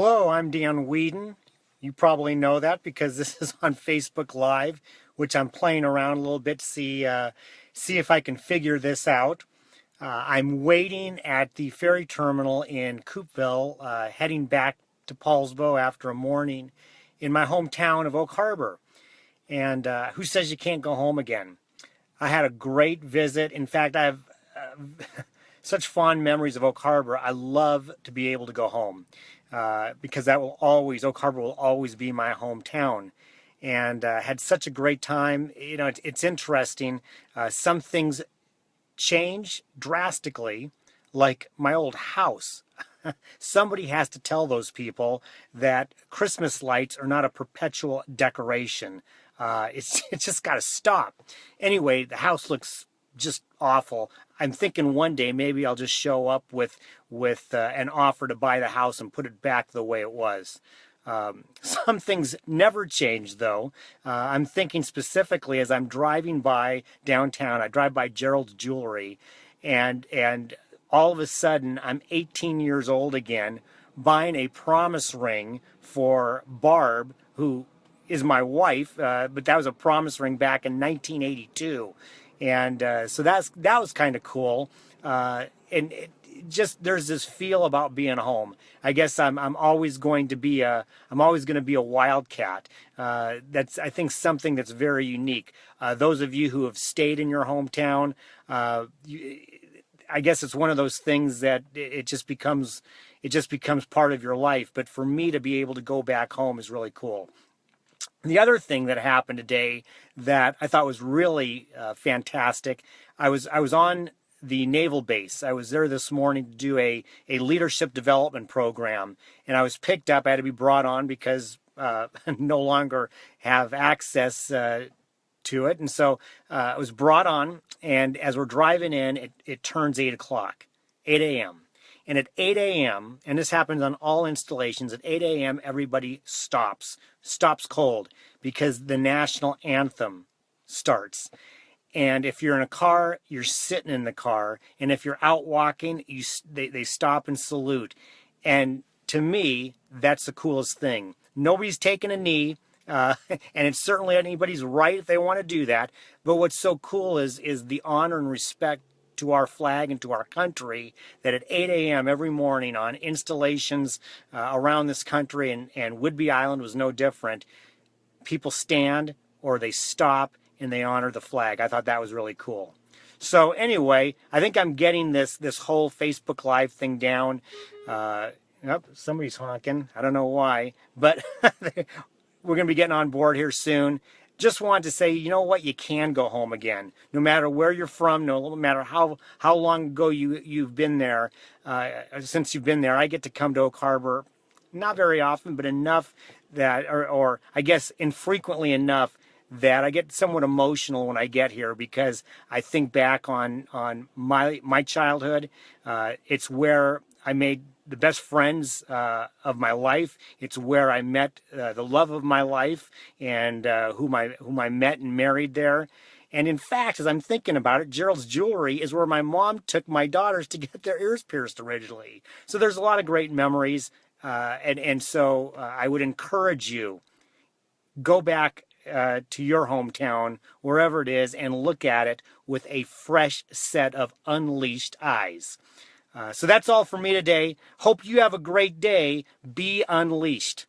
Hello, I'm Dan Weedin. You probably know that because this is on Facebook Live, which I'm playing around a little bit to see if I can figure this out. I'm waiting at the ferry terminal in Coupeville, heading back to Paulsbo after a morning in my hometown of Oak Harbor. And who says you can't go home again? I had a great visit. In fact, I have such fond memories of Oak Harbor. I love to be able to go home because Oak Harbor will always be my hometown. And had such a great time. You know, it's interesting. Some things change drastically, like my old house. Somebody has to tell those people that Christmas lights are not a perpetual decoration. It's just got to stop. Anyway, the house looks just awful. I'm thinking one day maybe I'll just show up with an offer to buy the house and put it back the way it was. Some things never change, though. I'm thinking specifically as I'm driving by downtown. I drive by Gerald's Jewelry, and all of a sudden I'm 18 years old again, buying a promise ring for Barb, who is my wife, but that was a promise ring back in 1982, and so that was kind of cool. And just there's this feel about being home. I guess I'm always going to be a wildcat. That's, I think, something that's very unique. Those of you who have stayed in your hometown, I guess it's one of those things that it just becomes part of your life. But for me to be able to go back home is really cool. The other thing that happened today that I thought was really fantastic, I was on the naval base. I was there this morning to do a leadership development program, and I was picked up. I had to be brought on because no longer have access to it, and so I was brought on. And as we're driving in, it turns 8 o'clock, 8 a.m. And at 8 a.m., and this happens on all installations, at 8 a.m. everybody stops cold because the national anthem starts. And if you're in a car, you're sitting in the car. And if you're out walking, they stop and salute. And to me, that's the coolest thing. Nobody's taking a knee, and it's certainly anybody's right if they want to do that. But what's so cool is the honor and respect to our flag and to our country that at 8 a.m. every morning on installations around this country, and Whidbey Island was no different, people stand or they stop and they honor the flag. I thought that was really cool. So anyway, I think I'm getting this whole Facebook Live thing down. Somebody's honking. I don't know why, but we're going to be getting on board here soon. Just wanted to say, you know what? You can go home again, no matter where you're from, no matter how long ago you've been there. Since you've been there, I get to come to Oak Harbor, not very often, but enough that, or I guess infrequently enough that I get somewhat emotional when I get here because I think back on my childhood. It's where I made the best friends of my life. It's where I met the love of my life, and whom I met and married there. And in fact, as I'm thinking about it, Gerald's Jewelry is where my mom took my daughters to get their ears pierced originally. So there's a lot of great memories, and so I would encourage you, go back to your hometown, wherever it is, and look at it with a fresh set of unleashed eyes. So that's all for me today. Hope you have a great day. Be unleashed.